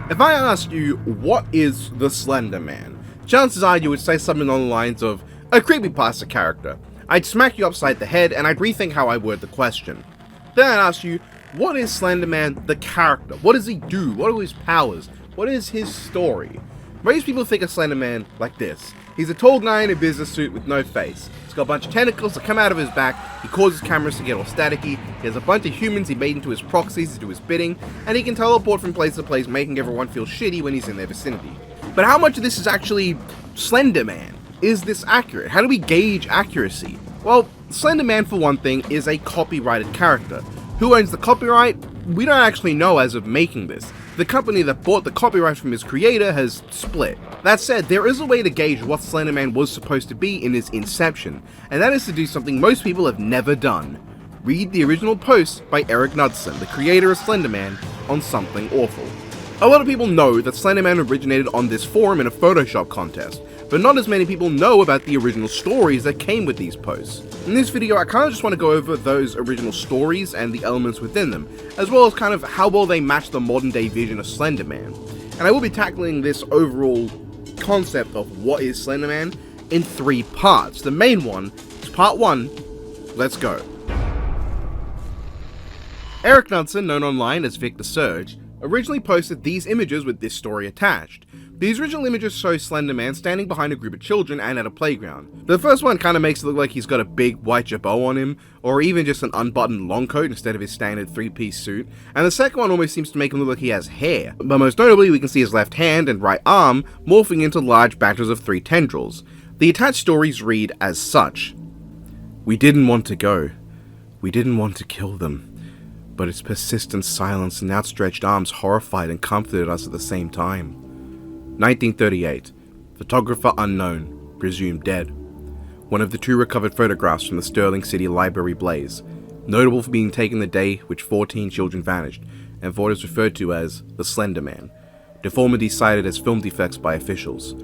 If I asked you, what is the Slender Man? Chances are you would say something along the lines of, a creepypasta character. I'd smack you upside the head and I'd rethink how I word the question. Then I'd ask you, what is Slender Man the character? What does he do? What are his powers? What is his story? Most people think of Slender Man like this. He's a tall guy in a business suit with no face. He's got a bunch of tentacles that come out of his back, he causes cameras to get all staticky, he has a bunch of humans he made into his proxies to do his bidding, and he can teleport from place to place, making everyone feel shitty when he's in their vicinity. But how much of this is actually Slender Man? Is this accurate? How do we gauge accuracy? Well, Slender Man, for one thing, is a copyrighted character. Who owns the copyright? We don't actually know as of making this. The company that bought the copyright from his creator has split. That said, there is a way to gauge what Slender Man was supposed to be in his inception, and that is to do something most people have never done. Read the original post by Eric Knudsen, the creator of Slender Man, on Something Awful. A lot of people know that Slender Man originated on this forum in a Photoshop contest, but not as many people know about the original stories that came with these posts. In this video, I kind of just want to go over those original stories and the elements within them, as well as kind of how well they match the modern day vision of Slender Man. And I will be tackling this overall concept of what is Slender Man in 3 parts. The main one is part 1. Let's go. Eric Knudsen, known online as Victor Surge, originally posted these images with this story attached. These original images show Slender Man standing behind a group of children and at a playground. The first one kind of makes it look like he's got a big white jabot on him, or even just an unbuttoned long coat instead of his standard 3-piece suit, and the second one almost seems to make him look like he has hair, but most notably we can see his left hand and right arm morphing into large batches of 3 tendrils. The attached stories read as such. We didn't want to go. We didn't want to kill them. But its persistent silence and outstretched arms horrified and comforted us at the same time. 1938. Photographer unknown, presumed dead. One of the 2 recovered photographs from the Sterling City Library blaze, notable for being taken the day which 14 children vanished, and for what is referred to as the Slender Man. Deformity cited as film defects by officials.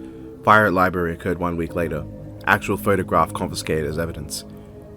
Fire at library occurred 1 week later. Actual photograph confiscated as evidence.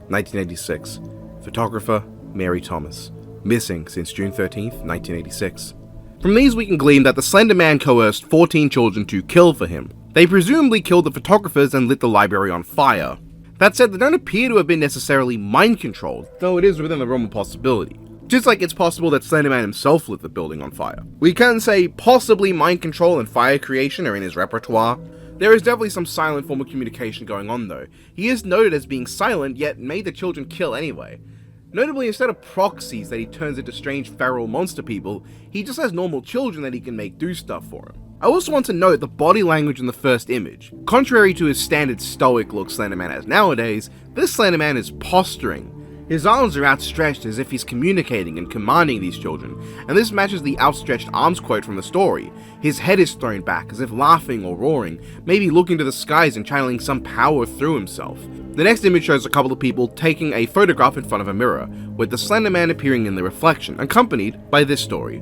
1986. Photographer Mary Thomas. Missing since June 13th, 1986. From these we can glean that the Slender Man coerced 14 children to kill for him. They presumably killed the photographers and lit the library on fire. That said, they don't appear to have been necessarily mind-controlled, though it is within the realm of possibility. Just like it's possible that Slender Man himself lit the building on fire. We can say possibly mind control and fire creation are in his repertoire. There is definitely some silent form of communication going on though. He is noted as being silent, yet made the children kill anyway. Notably, instead of proxies that he turns into strange feral monster people, he just has normal children that he can make do stuff for him. I also want to note the body language in the first image. Contrary to his standard stoic look Slender Man has nowadays, this Slender Man is posturing. His arms are outstretched as if he's communicating and commanding these children, and this matches the outstretched arms quote from the story. His head is thrown back as if laughing or roaring, maybe looking to the skies and channeling some power through himself. The next image shows a couple of people taking a photograph in front of a mirror, with the Slender Man appearing in the reflection, accompanied by this story.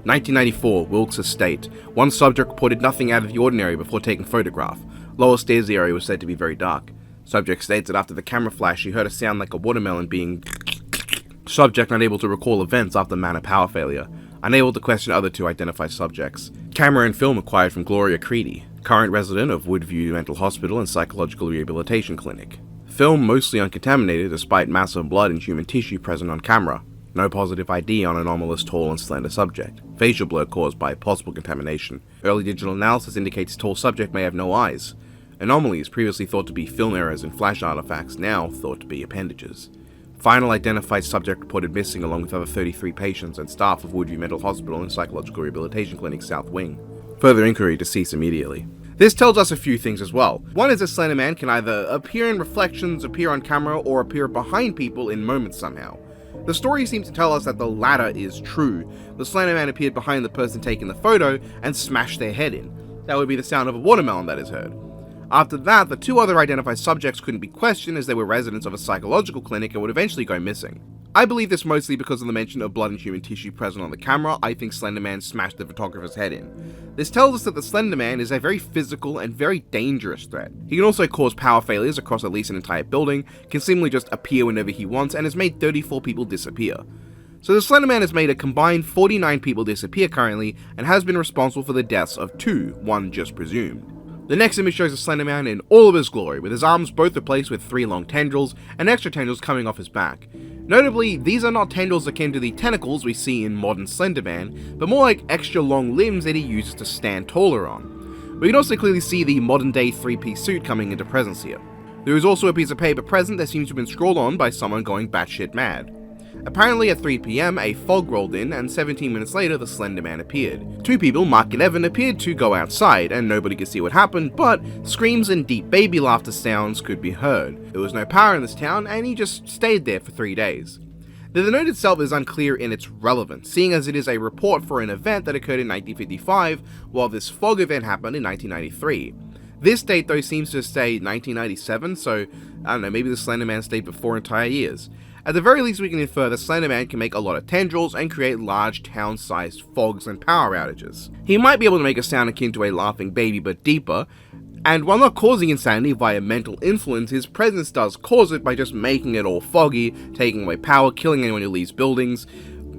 1994, Wilkes Estate. One subject reported nothing out of the ordinary before taking photograph. Lower stairs area was said to be very dark. Subject states that after the camera flash, she heard a sound like a watermelon being... Subject unable to recall events after manor power failure. Unable to question other 2 identified subjects. Camera and film acquired from Gloria Creedy, current resident of Woodview Mental Hospital and Psychological Rehabilitation Clinic. Film mostly uncontaminated despite massive blood and human tissue present on camera. No positive ID on anomalous tall and slender subject. Facial blur caused by possible contamination. Early digital analysis indicates tall subject may have no eyes. Anomalies previously thought to be film errors and flash artifacts now thought to be appendages. Final identified subject reported missing along with other 33 patients and staff of Woodview Mental Hospital and Psychological Rehabilitation Clinic South Wing. Further inquiry deceased immediately. This tells us a few things as well. One is that Slender Man can either appear in reflections, appear on camera, or appear behind people in moments somehow. The story seems to tell us that the latter is true. The Slender Man appeared behind the person taking the photo and smashed their head in. That would be the sound of a watermelon that is heard. After that, the 2 other identified subjects couldn't be questioned as they were residents of a psychological clinic and would eventually go missing. I believe this mostly because of the mention of blood and human tissue present on the camera. I think Slender Man smashed the photographer's head in. This tells us that the Slender Man is a very physical and very dangerous threat. He can also cause power failures across at least an entire building, can seemingly just appear whenever he wants, and has made 34 people disappear. So the Slender Man has made a combined 49 people disappear currently and has been responsible for the deaths of 2, one just presumed. The next image shows the Slender Man in all of his glory, with his arms both replaced with 3 long tendrils and extra tendrils coming off his back. Notably, these are not tendrils akin to the tentacles we see in modern Slender Man, but more like extra long limbs that he uses to stand taller on. We can also clearly see the modern day 3-piece suit coming into presence here. There is also a piece of paper present that seems to have been scrawled on by someone going batshit mad. Apparently at 3 PM, a fog rolled in, and 17 minutes later, the Slender Man appeared. 2 people, Mark and Evan, appeared to go outside, and nobody could see what happened, but screams and deep baby laughter sounds could be heard. There was no power in this town, and he just stayed there for 3 days. The note itself is unclear in its relevance, seeing as it is a report for an event that occurred in 1955, while this fog event happened in 1993. This date though seems to say 1997, so I don't know, maybe the Slender Man stayed for 4 entire years. At the very least, we can infer that Slender Man can make a lot of tendrils and create large town-sized fogs and power outages. He might be able to make a sound akin to a laughing baby but deeper, and while not causing insanity via mental influence, his presence does cause it by just making it all foggy, taking away power, killing anyone who leaves buildings,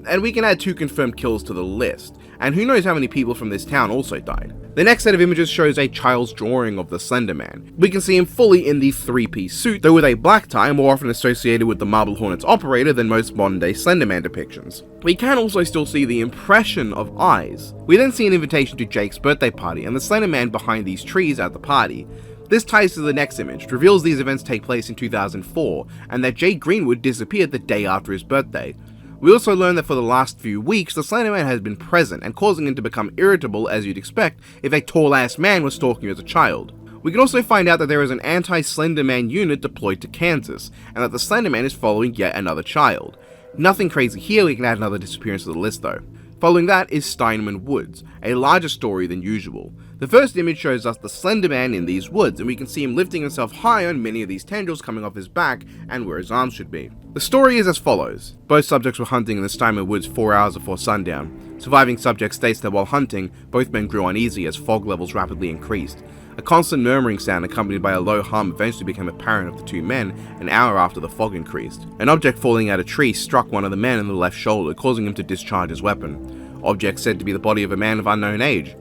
and we can add 2 confirmed kills to the list, and who knows how many people from this town also died. The next set of images shows a child's drawing of the Slender Man. We can see him fully in the 3-piece suit, though with a black tie more often associated with the Marble Hornets operator than most modern day Slender Man depictions. We can also still see the impression of eyes. We then see an invitation to Jake's birthday party and the Slender Man behind these trees at the party. This ties to the next image, reveals these events take place in 2004, and that Jake Greenwood disappeared the day after his birthday. We also learn that for the last few weeks, the Slender Man has been present and causing him to become irritable as you'd expect if a tall-ass man was stalking you as a child. We can also find out that there is an anti-Slender Man unit deployed to Kansas, and that the Slender Man is following yet another child. Nothing crazy here, we can add another disappearance to the list though. Following that is Styr Woods, a larger story than usual. The first image shows us the Slender Man in these woods, and we can see him lifting himself high on many of these tendrils coming off his back and where his arms should be. The story is as follows. Both subjects were hunting in the Styr Woods 4 hours before sundown. Surviving subject states that while hunting, both men grew uneasy as fog levels rapidly increased. A constant murmuring sound accompanied by a low hum eventually became apparent of the 2 men an hour after the fog increased. An object falling out of a tree struck one of the men in the left shoulder, causing him to discharge his weapon. Object said to be the body of a man of unknown age.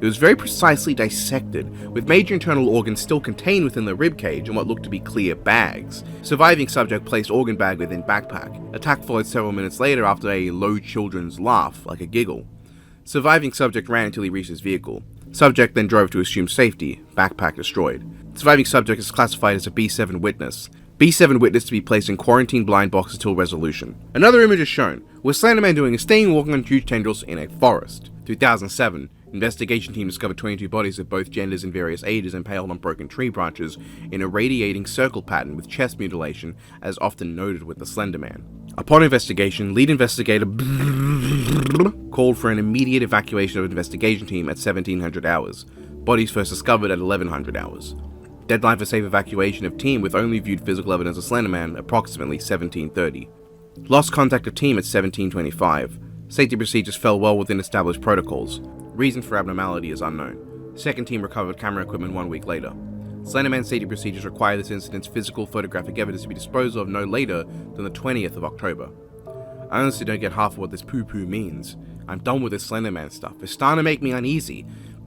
It was very precisely dissected, with major internal organs still contained within the ribcage and what looked to be clear bags. Surviving subject placed organ bag within backpack. Attack followed several minutes later after a low children's laugh, like a giggle. Surviving subject ran until he reached his vehicle. Subject then drove to assume safety, backpack destroyed. Surviving subject is classified as a B7 witness. B7 witness to be placed in quarantine blind box until resolution. Another image is shown, with Slender Man doing his thing walking on huge tendrils in a forest. 2007. Investigation team discovered 22 bodies of both genders and various ages impaled on broken tree branches in a radiating circle pattern with chest mutilation, as often noted with the Slender Man. Upon investigation, lead investigator called for an immediate evacuation of investigation team at 1700 hours. Bodies first discovered at 1100 hours. Deadline for safe evacuation of team with only viewed physical evidence of Slender Man approximately 1730. Lost contact of team at 1725. Safety procedures fell well within established protocols. Reason for abnormality is unknown. Second team recovered camera equipment 1 week later. Slenderman safety procedures require this incident's physical photographic evidence to be disposed of no later than the 20th of October. I honestly don't get half of what this poo-poo means. I'm done with this Slenderman stuff. It's starting to make me uneasy.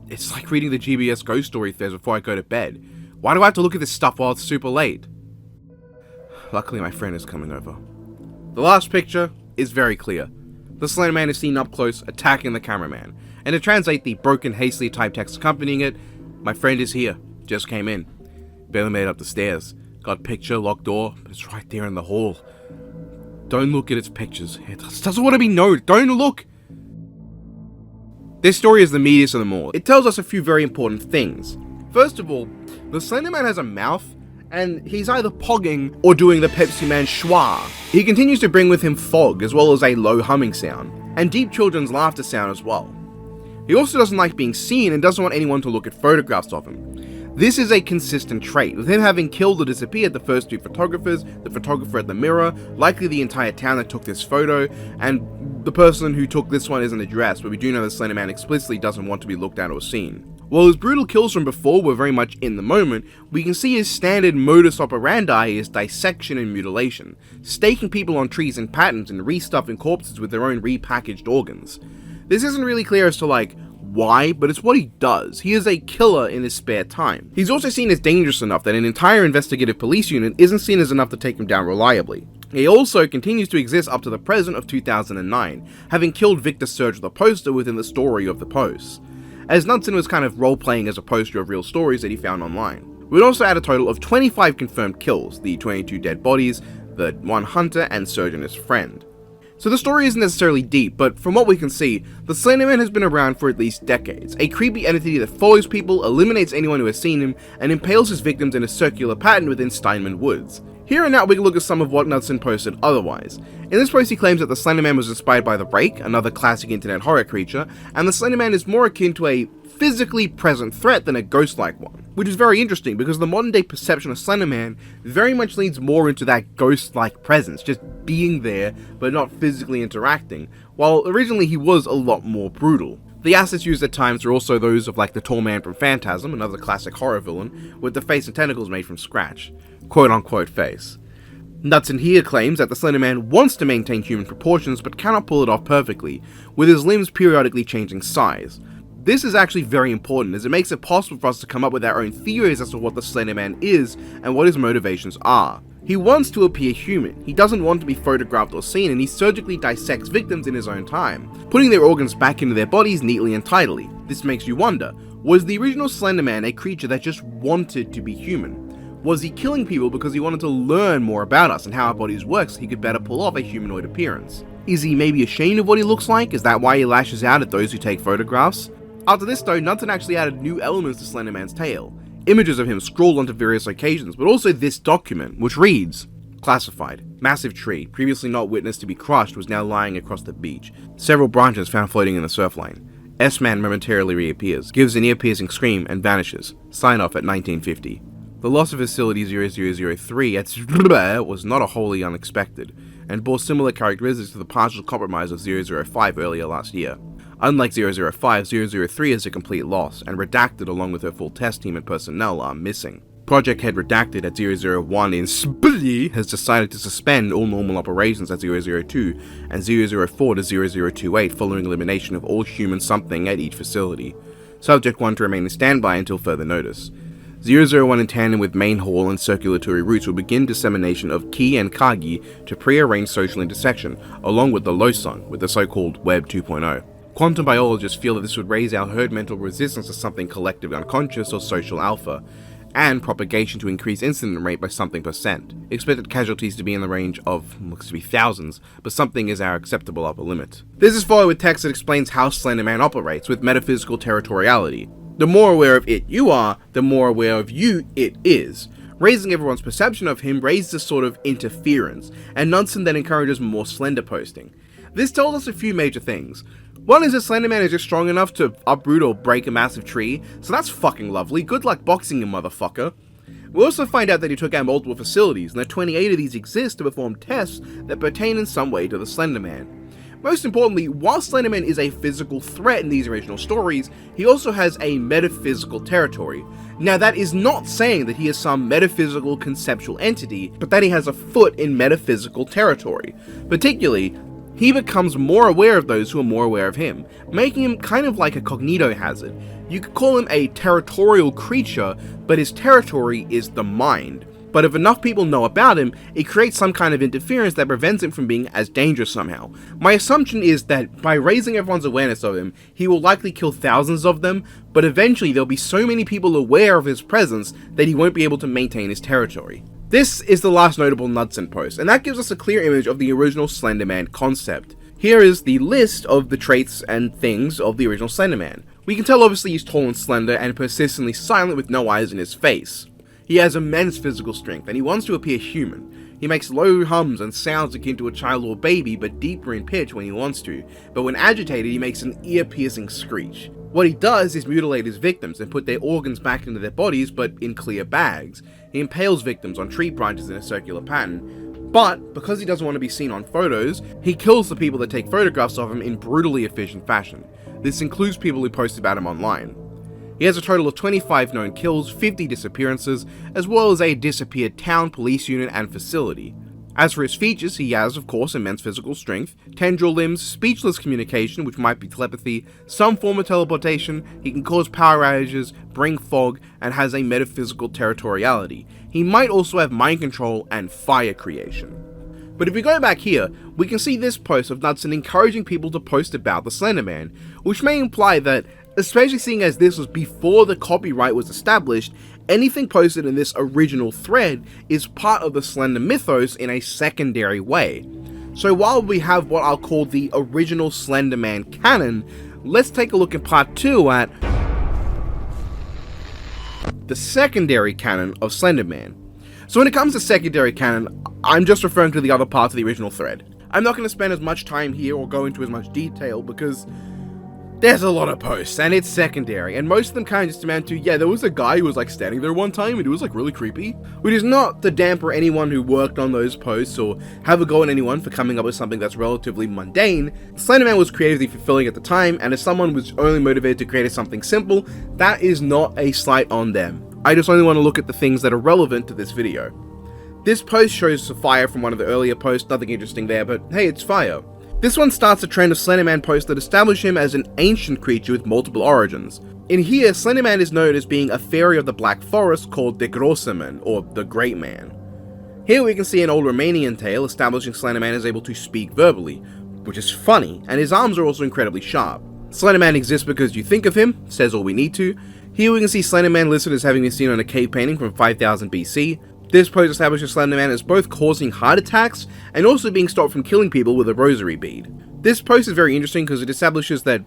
It's like reading the GBS ghost story threads before I go to bed. Why do I have to look at this stuff while it's super late? Luckily my friend is coming over. The last picture is very clear. The Slenderman is seen up close, attacking the cameraman. And to translate the broken, hastily typed text accompanying it, my friend is here, just came in. Barely made it up the stairs. Got picture, locked door, but it's right there in the hall. Don't look at its pictures. It doesn't want to be known. Don't look! This story is the meatiest of them all. It tells us a few very important things. First of all, the Slenderman has a mouth, and he's either pogging or doing the Pepsi Man schwa. He continues to bring with him fog, as well as a low humming sound, and deep children's laughter sound as well. He also doesn't like being seen and doesn't want anyone to look at photographs of him. This is a consistent trait, with him having killed or disappeared the first 2 photographers, the photographer at the mirror, likely the entire town that took this photo, and the person who took this one isn't addressed, but we do know that Slender Man explicitly doesn't want to be looked at or seen. While his brutal kills from before were very much in the moment, we can see his standard modus operandi is dissection and mutilation, staking people on trees in patterns and restuffing corpses with their own repackaged organs. This isn't really clear as to why, but it's what he does. He is a killer in his spare time. He's also seen as dangerous enough that an entire investigative police unit isn't seen as enough to take him down reliably. He also continues to exist up to the present of 2009, having killed Victor Surge the poster within the story of the posts, as Knudsen was kind of role-playing as a poster of real stories that he found online. We'd also add a total of 25 confirmed kills, the 22 dead bodies, the 1 hunter, and Surge and his friend. So the story isn't necessarily deep, but from what we can see, the Slenderman has been around for at least decades, a creepy entity that follows people, eliminates anyone who has seen him, and impales his victims in a circular pattern within Styr Woods. Here and now we can look at some of what Knudsen posted otherwise. In this post he claims that the Slenderman was inspired by the Rake, another classic internet horror creature, and the Slenderman is more akin to a physically present threat than a ghost-like one. Which is very interesting because the modern day perception of Slenderman very much leans more into that ghost-like presence, just being there but not physically interacting, while originally he was a lot more brutal. The assets used at times are also those of the tall man from Phantasm, another classic horror villain, with the face and tentacles made from scratch. Quote-unquote face. Knudsen here claims that the Slenderman wants to maintain human proportions but cannot pull it off perfectly, with his limbs periodically changing size. This is actually very important as it makes it possible for us to come up with our own theories as to what the Slenderman is and what his motivations are. He wants to appear human, he doesn't want to be photographed or seen, and he surgically dissects victims in his own time, putting their organs back into their bodies neatly and tidily. This makes you wonder, was the original Slenderman a creature that just wanted to be human? Was he killing people because he wanted to learn more about us and how our bodies work so he could better pull off a humanoid appearance? Is he maybe ashamed of what he looks like? Is that why he lashes out at those who take photographs? After this though, Knudsen actually added new elements to Slenderman's tale. Images of him scrawled onto various locations, but also this document, which reads, classified. Massive tree, previously not witnessed to be crushed, was now lying across the beach. Several branches found floating in the surf line. S-Man momentarily reappears, gives an ear-piercing scream, and vanishes. Sign off at 1950. The loss of Facility 0003 at was not wholly unexpected, and bore similar characteristics to the partial compromise of 005 earlier last year. Unlike 005, 003 is a complete loss, and Redacted along with her full test team and personnel are missing. Project Head Redacted at 001 in Spilly has decided to suspend all normal operations at 002 and 004 to 0028 following elimination of all human something at each facility. Subject 1 to remain in standby until further notice. 001 in tandem with main hall and circulatory routes will begin dissemination of Ki and Kagi to pre-arranged social intersection, along with the Losung, with the so-called Web 2.0. Quantum biologists feel that this would raise our herd mental resistance to something collectively unconscious or social alpha, and propagation to increase incident rate by something %. Expected casualties to be in the range of, looks to be thousands, but something is our acceptable upper limit. This is followed with text that explains how Slenderman operates with metaphysical territoriality. The more aware of it you are, the more aware of you it is. Raising everyone's perception of him raises a sort of interference, and Knudsen then encourages more Slender posting. This tells us a few major things. One is that Slenderman is just strong enough to uproot or break a massive tree, so that's fucking lovely, good luck boxing him, motherfucker. We also find out that he took out multiple facilities, and that 28 of these exist to perform tests that pertain in some way to the Slenderman. Most importantly, while Slenderman is a physical threat in these original stories, he also has a metaphysical territory. Now that is not saying that he is some metaphysical conceptual entity, but that he has a foot in metaphysical territory. Particularly, he becomes more aware of those who are more aware of him, making him kind of like a cognito hazard. You could call him a territorial creature, but his territory is the mind. But if enough people know about him, it creates some kind of interference that prevents him from being as dangerous somehow. My assumption is that by raising everyone's awareness of him, he will likely kill thousands of them, but eventually there'll be so many people aware of his presence that he won't be able to maintain his territory. This is the last notable Knudsen post, and that gives us a clear image of the original Slenderman concept. Here is the list of the traits and things of the original Slenderman. We can tell obviously he's tall and slender and persistently silent with no eyes in his face. He has immense physical strength, and he wants to appear human. He makes low hums and sounds akin to a child or baby, but deeper in pitch when he wants to, but when agitated he makes an ear-piercing screech. What he does is mutilate his victims and put their organs back into their bodies, but in clear bags. He impales victims on tree branches in a circular pattern, but because he doesn't want to be seen on photos, he kills the people that take photographs of him in brutally efficient fashion. This includes people who post about him online. He has a total of 25 known kills, 50 disappearances, as well as a disappeared town, police unit, and facility. As for his features, he has, of course, immense physical strength, tendril limbs, speechless communication, which might be telepathy, some form of teleportation, he can cause power outages, bring fog, and has a metaphysical territoriality. He might also have mind control and fire creation. But if we go back here, we can see this post of Knudsen encouraging people to post about the Slender Man, which may imply that, especially seeing as this was before the copyright was established, anything posted in this original thread is part of the Slender mythos in a secondary way. So while we have what I'll call the original Slender Man canon, let's take a look in part 2 at the secondary canon of Slender Man. So when it comes to secondary canon, I'm just referring to the other parts of the original thread. I'm not going to spend as much time here or go into as much detail because there's a lot of posts, and it's secondary, and most of them kind of just amount to, yeah, there was a guy who was like standing there one time, and it was like really creepy, which is not to damper anyone who worked on those posts, or have a go at anyone for coming up with something that's relatively mundane. Slenderman was creatively fulfilling at the time, and if someone was only motivated to create something simple, that is not a slight on them. I just only want to look at the things that are relevant to this video. This post shows fire from one of the earlier posts, nothing interesting there, but hey, it's fire. This one starts a trend of Slenderman posts that establish him as an ancient creature with multiple origins. In here, Slenderman is known as being a fairy of the Black Forest called the ghostlike, or the Great Man. Here we can see an old Romanian tale establishing Slenderman is able to speak verbally, which is funny, and his arms are also incredibly sharp. Slenderman exists because you think of him, says all we need to. Here we can see Slenderman listed as having been seen on a cave painting from 5000 BC. This post establishes Slenderman as both causing heart attacks and also being stopped from killing people with a rosary bead. This post is very interesting because it establishes that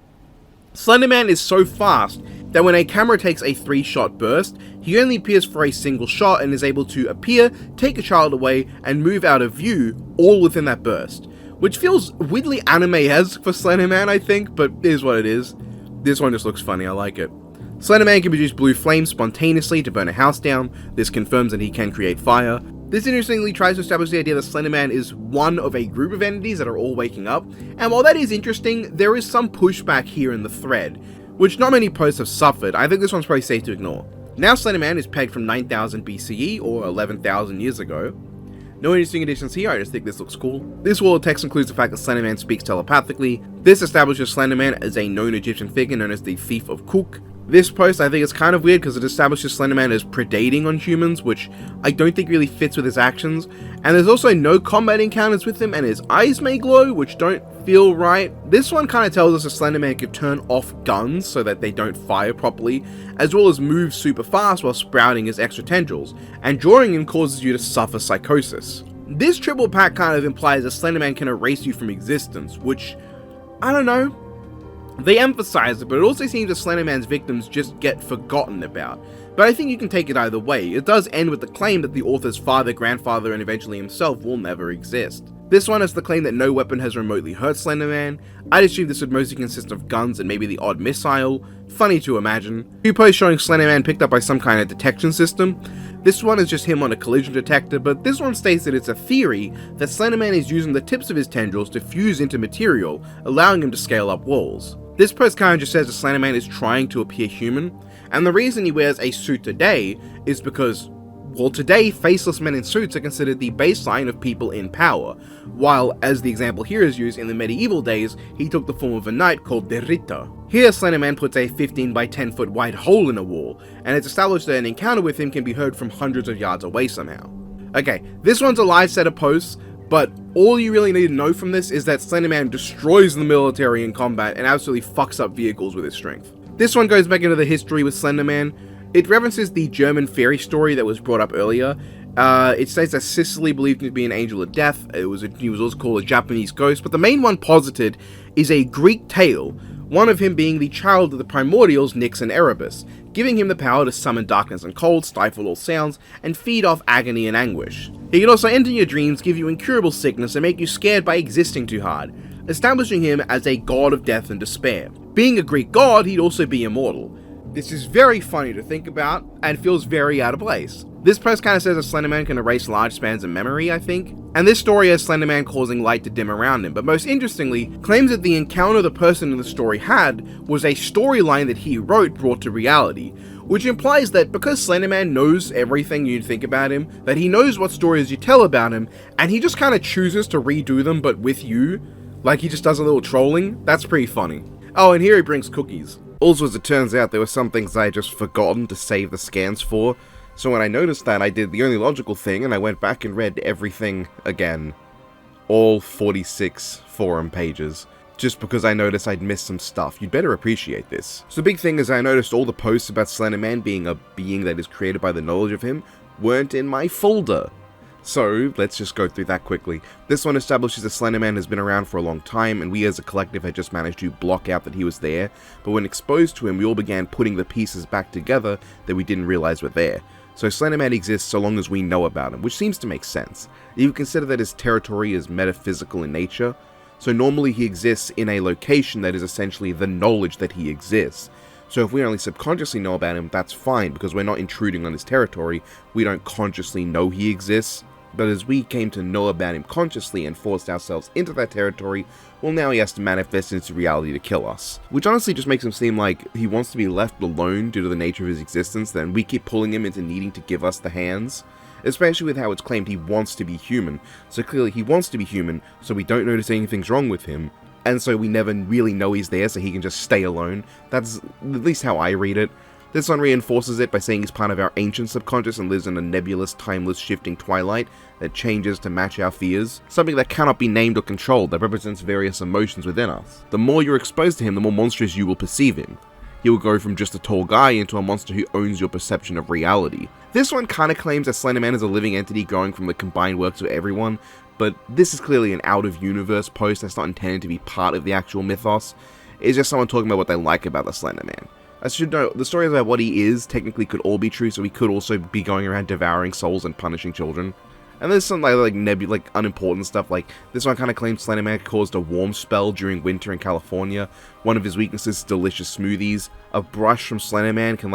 Slenderman is so fast that when a camera takes a 3-shot burst, he only appears for a single shot and is able to appear, take a child away, and move out of view all within that burst. Which feels weirdly anime-esque for Slenderman, I think, but it is what it is. This one just looks funny, I like it. Slenderman can produce blue flames spontaneously to burn a house down. This confirms that he can create fire. This interestingly tries to establish the idea that Slenderman is one of a group of entities that are all waking up, and while that is interesting, there is some pushback here in the thread, which not many posts have suffered. I think this one's probably safe to ignore. Now Slenderman is pegged from 9000 BCE, or 11,000 years ago. No interesting additions here, I just think this looks cool. This wall of text includes the fact that Slenderman speaks telepathically. This establishes Slenderman as a known Egyptian figure known as the Thief of Kuk. This post I think is kind of weird because it establishes Slenderman as predating on humans, which I don't think really fits with his actions, and there's also no combat encounters with him, and his eyes may glow, which don't feel right. This one kind of tells us that Slenderman can turn off guns so that they don't fire properly, as well as move super fast while sprouting his extra tendrils, and drawing him causes you to suffer psychosis. This triple pack kind of implies that Slenderman can erase you from existence, which, I don't know. They emphasize it, but it also seems that Slenderman's victims just get forgotten about. But I think you can take it either way. It does end with the claim that the author's father, grandfather, and eventually himself will never exist. This one has the claim that no weapon has remotely hurt Slenderman. I'd assume this would mostly consist of guns and maybe the odd missile. Funny to imagine. Two posts showing Slenderman picked up by some kind of detection system. This one is just him on a collision detector, but this one states that it's a theory that Slenderman is using the tips of his tendrils to fuse into material, allowing him to scale up walls. This post kind of just says that Slenderman is trying to appear human, and the reason he wears a suit today is because, well, today faceless men in suits are considered the baseline of people in power, while, as the example here is used, in the medieval days, he took the form of a knight called the Ritter. Here, Slenderman puts a 15 by 10 foot wide hole in a wall, and it's established that an encounter with him can be heard from hundreds of yards away somehow. Okay, this one's a live set of posts, but all you really need to know from this is that Slenderman destroys the military in combat and absolutely fucks up vehicles with his strength. This one goes back into the history with Slenderman. It references the German fairy story that was brought up earlier. It says that Sicily believed him to be an angel of death. He was also called a Japanese ghost, but the main one posited is a Greek tale, one of him being the child of the primordials Nyx and Erebus, giving him the power to summon darkness and cold, stifle all sounds, and feed off agony and anguish. He can also enter your dreams, give you incurable sickness, and make you scared by existing too hard, establishing him as a god of death and despair. Being a Greek god, he'd also be immortal. This is very funny to think about, and feels very out of place. This post kind of says that Slenderman can erase large spans of memory, I think, and this story has Slenderman causing light to dim around him, but most interestingly, claims that the encounter the person in the story had was a storyline that he wrote brought to reality, which implies that because Slenderman knows everything you think about him, that he knows what stories you tell about him, and he just kind of chooses to redo them but with you, like he just does a little trolling. That's pretty funny. Oh, and here he brings cookies. Also, as it turns out, there were some things I had just forgotten to save the scans for, so when I noticed that, I did the only logical thing, and I went back and read everything again. All 46 forum pages. Just because I noticed I'd missed some stuff. You'd better appreciate this. So the big thing is I noticed all the posts about Slenderman being a being that is created by the knowledge of him weren't in my folder. So, let's just go through that quickly. This one establishes that Slenderman has been around for a long time, and we as a collective had just managed to block out that he was there, but when exposed to him, we all began putting the pieces back together that we didn't realize were there. So Slenderman exists so long as we know about him, which seems to make sense. You consider that his territory is metaphysical in nature, so normally he exists in a location that is essentially the knowledge that he exists. So if we only subconsciously know about him, that's fine, because we're not intruding on his territory, we don't consciously know he exists. But as we came to know about him consciously and forced ourselves into that territory, well, now he has to manifest into reality to kill us. Which honestly just makes him seem like he wants to be left alone due to the nature of his existence, then we keep pulling him into needing to give us the hands. Especially with how it's claimed he wants to be human. So clearly he wants to be human, so we don't notice anything's wrong with him. And so we never really know he's there, so he can just stay alone. That's at least how I read it. This one reinforces it by saying he's part of our ancient subconscious and lives in a nebulous, timeless, shifting twilight that changes to match our fears. Something that cannot be named or controlled, that represents various emotions within us. The more you're exposed to him, the more monstrous you will perceive him. He will go from just a tall guy into a monster who owns your perception of reality. This one kind of claims that Slenderman is a living entity growing from the combined works of everyone, but this is clearly an out-of-universe post that's not intended to be part of the actual mythos. It's just someone talking about what they like about the Slenderman. I should note, the stories about what he is technically could all be true, so he could also be going around devouring souls and punishing children. And there's some like unimportant stuff, like this one kind of claims Slenderman caused a warm spell during winter in California. One of his weaknesses is delicious smoothies. A brush from Slenderman can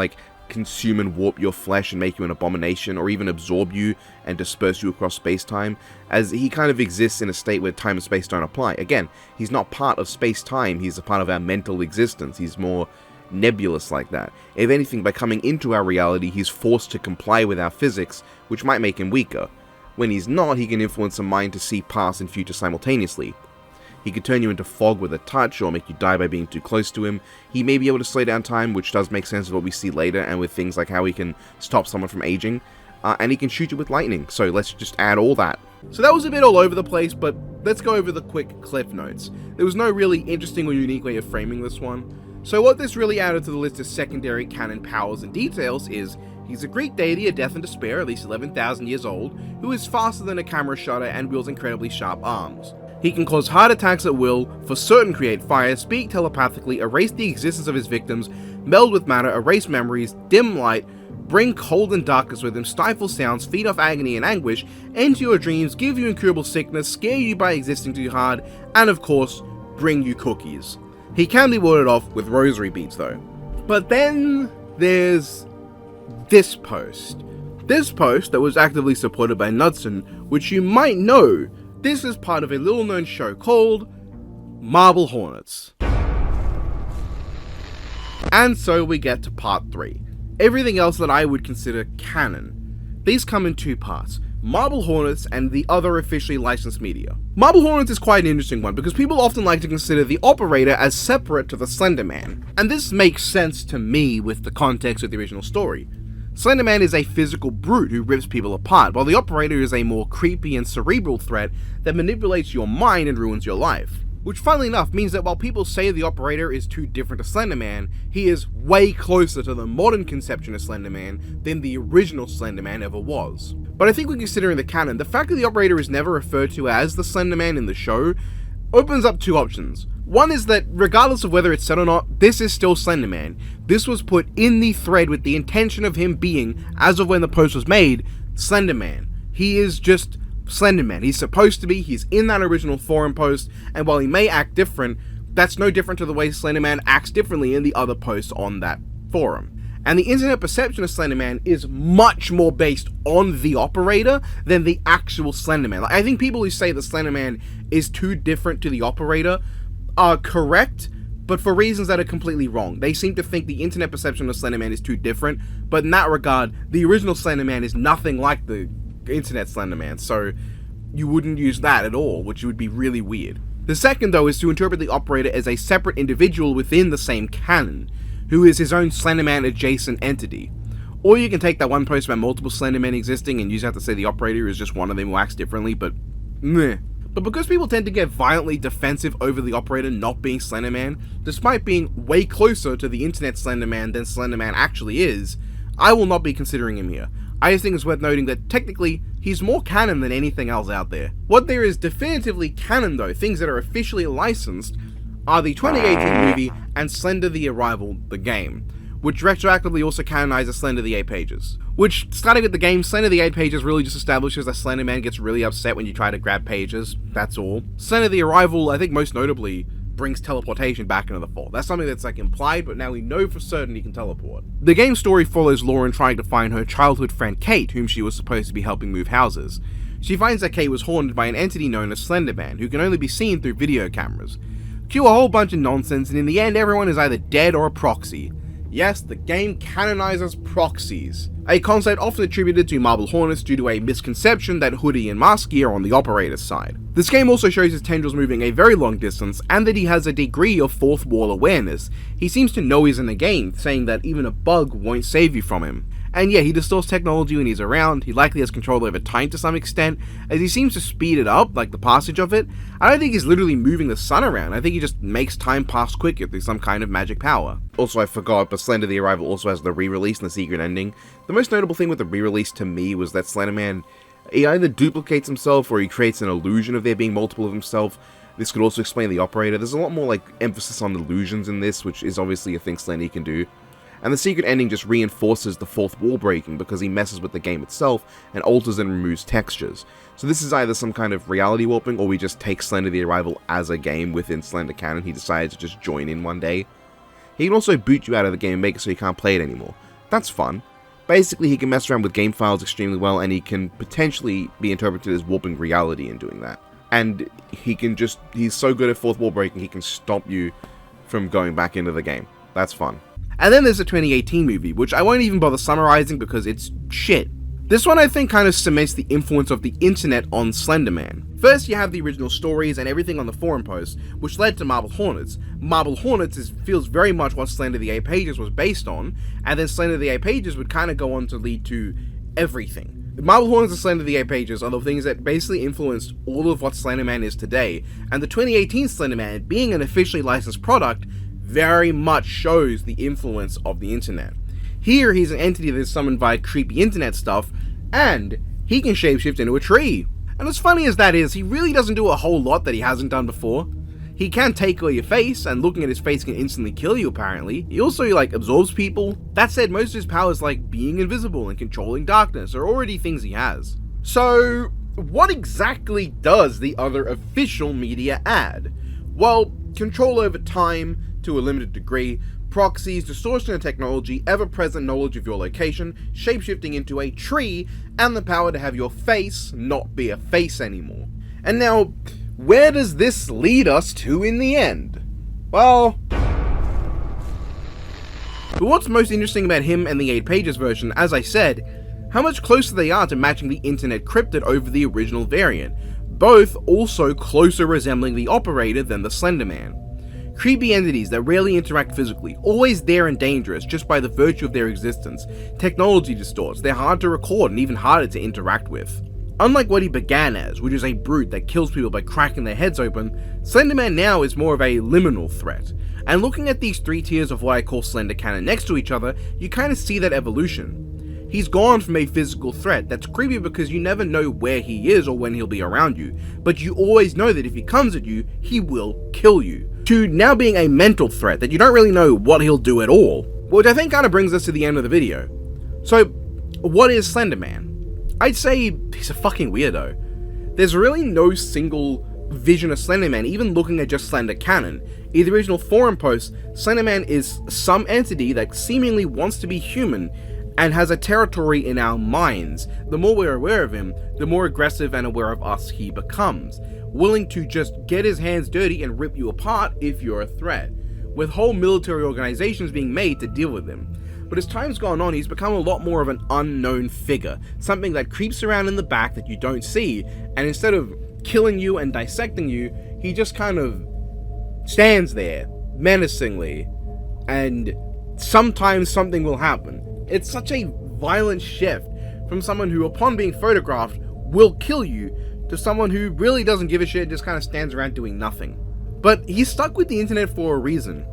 consume and warp your flesh and make you an abomination, or even absorb you and disperse you across space-time, as he kind of exists in a state where time and space don't apply. Again, he's not part of space-time, he's a part of our mental existence. He's more nebulous like that. If anything, by coming into our reality, he's forced to comply with our physics, which might make him weaker. When he's not, he can influence a mind to see past and future simultaneously. He could turn you into fog with a touch, or make you die by being too close to him. He may be able to slow down time, which does make sense of what we see later, and with things like how he can stop someone from aging. And he can shoot you with lightning, so let's just add all that. So that was a bit all over the place, but let's go over the quick cliff notes. There was no really interesting or unique way of framing this one. So what this really added to the list of secondary canon powers and details is, he's a Greek deity of death and despair, at least 11,000 years old, who is faster than a camera shutter and wields incredibly sharp arms. He can cause heart attacks at will, for certain create fire, speak telepathically, erase the existence of his victims, meld with matter, erase memories, dim light, bring cold and darkness with him, stifle sounds, feed off agony and anguish, enter your dreams, give you incurable sickness, scare you by existing too hard, and of course, bring you cookies. He can be warded off with rosary beads though. But then there's this post. This post that was actively supported by Knudsen, which you might know. This is part of a little known show called Marble Hornets. And so we get to part 3. Everything else that I would consider canon. These come in 2 parts. Marble Hornets and the other officially licensed media. Marble Hornets is quite an interesting one because people often like to consider the operator as separate to the Slender Man, and this makes sense to me with the context of the original story. Slender Man is a physical brute who rips people apart, while the operator is a more creepy and cerebral threat that manipulates your mind and ruins your life. Which funnily enough means that while people say the operator is too different to Slender Man, he is way closer to the modern conception of Slender Man than the original Slender Man ever was. But I think when considering the canon, the fact that the operator is never referred to as the Slender Man in the show opens up 2 options. One is that regardless of whether it's said or not, this is still Slender Man. This was put in the thread with the intention of him being, as of when the post was made, Slender Man. He is just Slender Man. He's supposed to be, he's in that original forum post, and while he may act different, that's no different to the way Slender Man acts differently in the other posts on that forum. And the internet perception of Slenderman is much more based on the operator than the actual Slenderman. Like, I think people who say that Slenderman is too different to the operator are correct, but for reasons that are completely wrong. They seem to think the internet perception of Slenderman is too different, but in that regard, the original Slenderman is nothing like the internet Slenderman, so you wouldn't use that at all, which would be really weird. The second, though, is to interpret the operator as a separate individual within the same canon, who is his own Slenderman adjacent entity. Or you can take that one post about multiple Slendermen existing and you just have to say the operator is just one of them who acts differently, but meh. But because people tend to get violently defensive over the operator not being Slenderman, despite being way closer to the internet Slenderman than Slenderman actually is, I will not be considering him here. I just think it's worth noting that technically, he's more canon than anything else out there. What there is definitively canon though, things that are officially licensed, are the 2018 movie and Slender the Arrival, the game, which retroactively also canonizes Slender the 8 Pages. Which, starting with the game, Slender the 8 Pages really just establishes that Slender Man gets really upset when you try to grab pages, that's all. Slender the Arrival, I think most notably, brings teleportation back into the fold. That's something that's like implied, but now we know for certain he can teleport. The game's story follows Lauren trying to find her childhood friend Kate, whom she was supposed to be helping move houses. She finds that Kate was haunted by an entity known as Slender Man, who can only be seen through video cameras. Cue a whole bunch of nonsense, and in the end everyone is either dead or a proxy. Yes, the game canonizes proxies, a concept often attributed to Marble Hornets due to a misconception that Hoodie and Masky are on the operator's side. This game also shows his tendrils moving a very long distance, and that he has a degree of fourth wall awareness. He seems to know he's in the game, saying that even a bug won't save you from him. And yeah, he distorts technology when he's around, he likely has control over time to some extent, as he seems to speed it up, like the passage of it. I don't think he's literally moving the sun around, I think he just makes time pass quicker through some kind of magic power. Also, I forgot, but Slender the Arrival also has the re-release and the secret ending. The most notable thing with the re-release to me was that Slenderman, he either duplicates himself or he creates an illusion of there being multiple of himself. This could also explain the operator. There's a lot more like emphasis on illusions in this, which is obviously a thing Slender can do. And the secret ending just reinforces the fourth wall breaking because he messes with the game itself and alters and removes textures. So this is either some kind of reality warping, or we just take Slender the Arrival as a game within Slender canon. He decided to just join in one day. He can also boot you out of the game and make it so you can't play it anymore. That's fun. Basically, he can mess around with game files extremely well, and he can potentially be interpreted as warping reality in doing that. And he's so good at fourth wall breaking, he can stop you from going back into the game. That's fun. And then there's the 2018 movie, which I won't even bother summarizing because it's shit. This one I think kind of cements the influence of the internet on Slenderman. First you have the original stories and everything on the forum posts, which led to Marble Hornets. Marble Hornets feels very much what Slender the 8 Pages was based on, and then Slender the 8 Pages would kind of go on to lead to everything. Marble Hornets and Slender the 8 Pages are the things that basically influenced all of what Slenderman is today, and the 2018 Slenderman, being an officially licensed product, very much shows the influence of the internet. Here, he's an entity that is summoned by creepy internet stuff, and he can shapeshift into a tree. And as funny as that is, he really doesn't do a whole lot that he hasn't done before. He can take away your face, and looking at his face can instantly kill you apparently. He also, absorbs people. That said, most of his powers like being invisible and controlling darkness are already things he has. So, what exactly does the other official media add? Well, control over time, to a limited degree, proxies, distortion of technology, ever-present knowledge of your location, shapeshifting into a tree, and the power to have your face not be a face anymore. And now, where does this lead us to in the end? Well, but what's most interesting about him and the 8 Pages version, as I said, how much closer they are to matching the internet cryptid over the original variant, both also closer resembling the operator than the Slender Man. Creepy entities that rarely interact physically, always there and dangerous just by the virtue of their existence. Technology distorts, they're hard to record and even harder to interact with. Unlike what he began as, which is a brute that kills people by cracking their heads open, Slenderman now is more of a liminal threat. And looking at these three tiers of what I call Slender canon next to each other, you kind of see that evolution. He's gone from a physical threat that's creepy because you never know where he is or when he'll be around you, but you always know that if he comes at you, he will kill you, to now being a mental threat that you don't really know what he'll do at all, which I think kind of brings us to the end of the video. So, what is Slenderman? I'd say he's a fucking weirdo. There's really no single vision of Slenderman, even looking at just Slender canon. In the original forum post, Slenderman is some entity that seemingly wants to be human and has a territory in our minds. The more we're aware of him, the more aggressive and aware of us he becomes, willing to just get his hands dirty and rip you apart if you're a threat, with whole military organizations being made to deal with him. But as time's gone on, he's become a lot more of an unknown figure, something that creeps around in the back that you don't see, and instead of killing you and dissecting you, he just kind of stands there, menacingly, and sometimes something will happen. It's such a violent shift from someone who, upon being photographed, will kill you, to someone who really doesn't give a shit and just kind of stands around doing nothing. But he's stuck with the internet for a reason.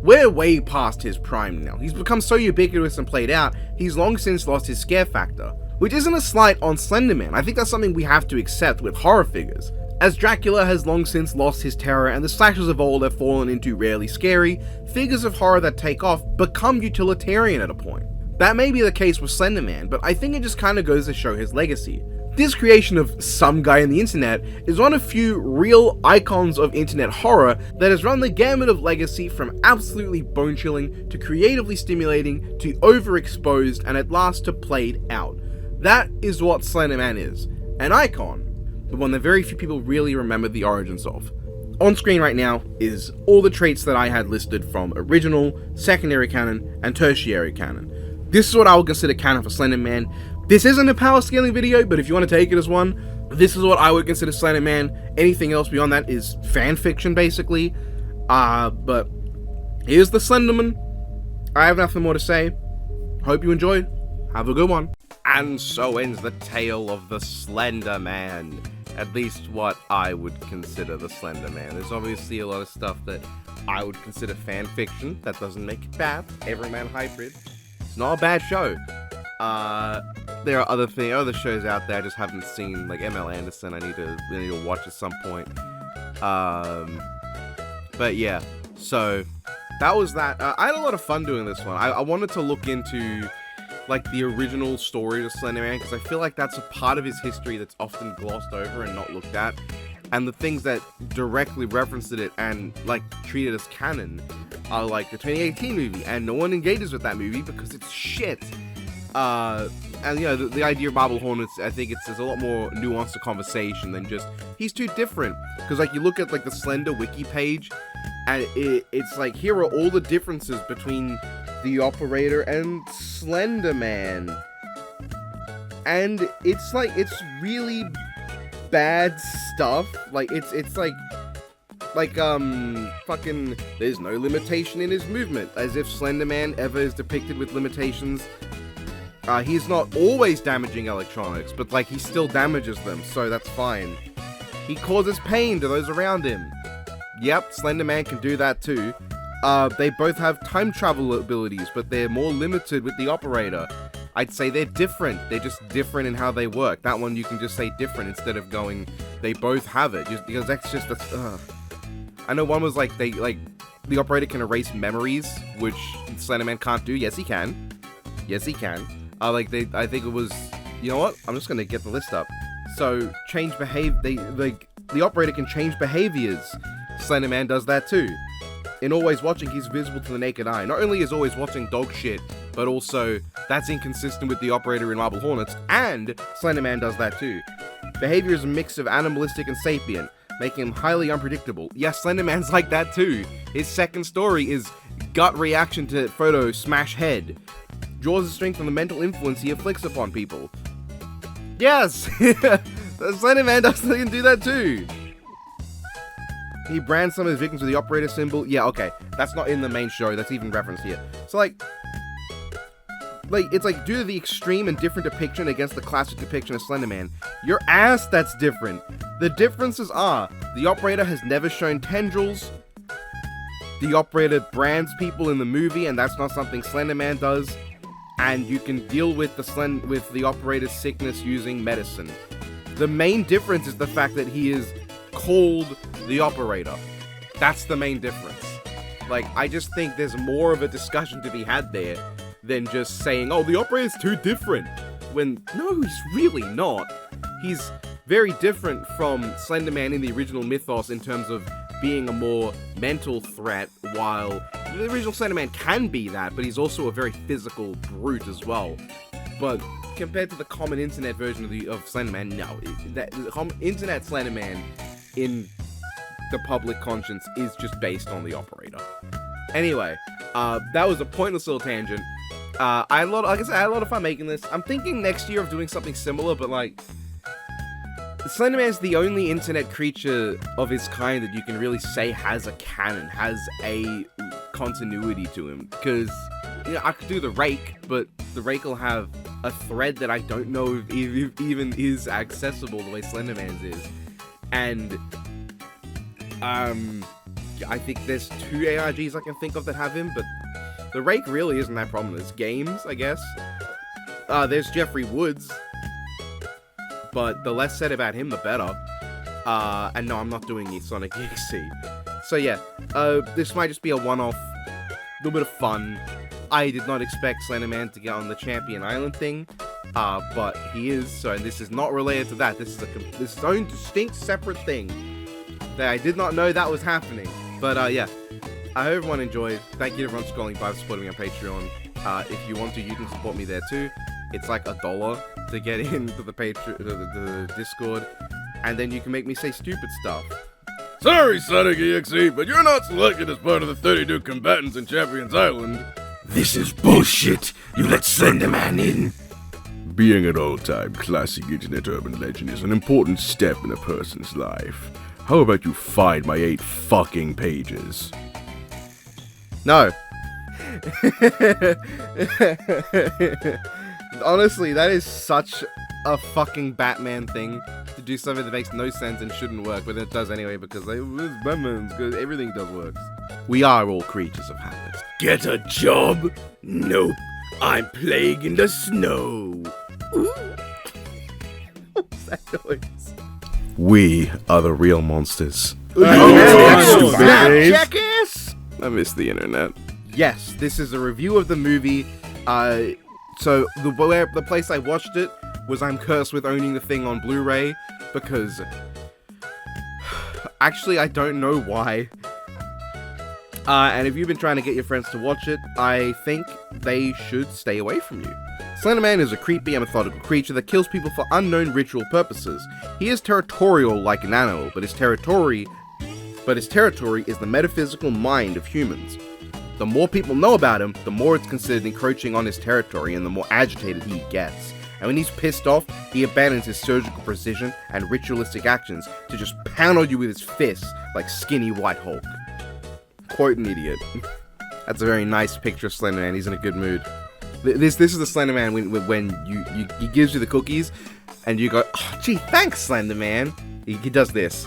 We're way past his prime now. He's become so ubiquitous and played out, he's long since lost his scare factor. Which isn't a slight on Slenderman. I think that's something we have to accept with horror figures, as Dracula has long since lost his terror and the slashers of old have fallen into rarely scary, figures of horror that take off become utilitarian at a point. That may be the case with Slenderman, but I think it just kinda goes to show his legacy. This creation of some guy on the internet is one of few real icons of internet horror that has run the gamut of legacy from absolutely bone-chilling to creatively stimulating to overexposed and at last to played out. That is what Slenderman is, an icon, but one that very few people really remember the origins of. On screen right now is all the traits that I had listed from original, secondary canon, and tertiary canon. This is what I would consider canon for Slenderman. This isn't a power scaling video, but if you want to take it as one, this is what I would consider Slenderman. Anything else beyond that is fan fiction, basically. But here's the Slenderman. I have nothing more to say. Hope you enjoyed. Have a good one. And so ends the tale of the Slender Man. At least what I would consider the Slender Man. There's obviously a lot of stuff that I would consider fan fiction. That doesn't make it bad. Everyman Hybrid. It's not a bad show. There are other shows out there I just haven't seen, like ML Anderson. I need to watch at some point. But yeah, so that was that. I had a lot of fun doing this one. I wanted to look into like the original story of Slenderman because I feel like that's a part of his history that's often glossed over and not looked at. And the things that directly referenced it and like treated as canon are like the 2018 movie, and no one engages with that movie because it's shit. And you know, the idea of Marble Hornets, I think there's a lot more nuanced to conversation than just he's too different. Because like you look at like the Slender wiki page, and it's like here are all the differences between the Operator and Slender Man, and it's like it's really bad stuff. Like it's like fucking there's no limitation in his movement, as if Slender Man ever is depicted with limitations. He's not always damaging electronics, but like he still damages them, so that's fine. He causes pain to those around him. Yep, Slender Man can do that too. They both have time travel abilities, but they're more limited with the Operator. I'd say they're different. They're just different in how they work. That one you can just say different instead of going, they both have it, just because that's just I know one was like the Operator can erase memories, which Slender Man can't do. Yes, he can. Yes, he can. I think it was, you know what? I'm just gonna get the list up. So, change behavior, the Operator can change behaviors. Slender Man does that too. In Always Watching, he's visible to the naked eye. Not only is Always Watching dog shit, but also, that's inconsistent with the Operator in Marble Hornets, and Slender Man does that too. Behavior is a mix of animalistic and sapient, making him highly unpredictable. Yes, Slender Man's like that too. His second story is gut reaction to photo smash head. Draws his strength from the mental influence he afflicts upon people. Yes! Slender Man doesn't do that too. He brands some of his victims with the Operator symbol. Yeah, okay. That's not in the main show. That's even referenced here. So, like, it's like, due to the extreme and different depiction against the classic depiction of Slender Man, your ass that's different. The differences are, the Operator has never shown tendrils. The Operator brands people in the movie, and that's not something Slender Man does. And you can deal with the Operator's sickness using medicine. The main difference is the fact that he is called the Operator. That's the main difference. Like, I just think there's more of a discussion to be had there than just saying, oh, the Operator's too different. When, no, he's really not. He's very different from Slender Man in the original mythos in terms of being a more mental threat, while the original Slenderman can be that, but he's also a very physical brute as well. But compared to the common internet version of Slenderman, no. The internet Slenderman in the public conscience is just based on the operator. Anyway, that was a pointless little tangent. I had a lot of fun making this. I'm thinking next year of doing something similar, but like, Slenderman is the only internet creature of his kind that you can really say has a canon, has a continuity to him. Because, you know, I could do the Rake, but the Rake will have a thread that I don't know if even is accessible the way Slenderman's is. And, I think there's 2 ARGs I can think of that have him, but the Rake really isn't that prominent. There's Games, I guess. There's Jeffrey Woods, but the less said about him, the better. And no, I'm not doing the Sonic EXE. So yeah, this might just be a one-off, little bit of fun. I did not expect Slenderman to get on the Champion Island thing, but he is, so this is not related to that. This is this own distinct, separate thing that I did not know that was happening. But yeah, I hope everyone enjoyed. Thank you to everyone scrolling by for supporting me on Patreon. If you want to, you can support me there too. It's like $1 to get into the Discord, and then you can make me say stupid stuff. Sorry, Sonic EXE, but you're not selected as part of the 32 combatants in Champions Island. This is bullshit. You let Slenderman in. Being an old-time classic internet urban legend is an important step in a person's life. How about you find my 8 fucking pages? No. Honestly, that is such a fucking Batman thing to do something that makes no sense and shouldn't work, but it does anyway because Batman's good. Everything does work. We are all creatures of habit. Get a job? Nope. I'm playing in the snow. What's that noise? We are the real monsters. Jackass! I miss the internet. Yes, this is a review of the movie. So the place I watched it was I'm cursed with owning the thing on Blu-ray because actually I don't know why. And if you've been trying to get your friends to watch it, I think they should stay away from you. Slenderman is a creepy and methodical creature that kills people for unknown ritual purposes. He is territorial like an animal, but his territory is the metaphysical mind of humans. The more people know about him, the more it's considered encroaching on his territory and the more agitated he gets. And when he's pissed off, he abandons his surgical precision and ritualistic actions to just pound on you with his fists like skinny White Hulk. Quote an idiot. That's a very nice picture of Slenderman. He's in a good mood. This is the Slenderman when he gives you the cookies and you go, oh, gee, thanks, Slenderman. He does this.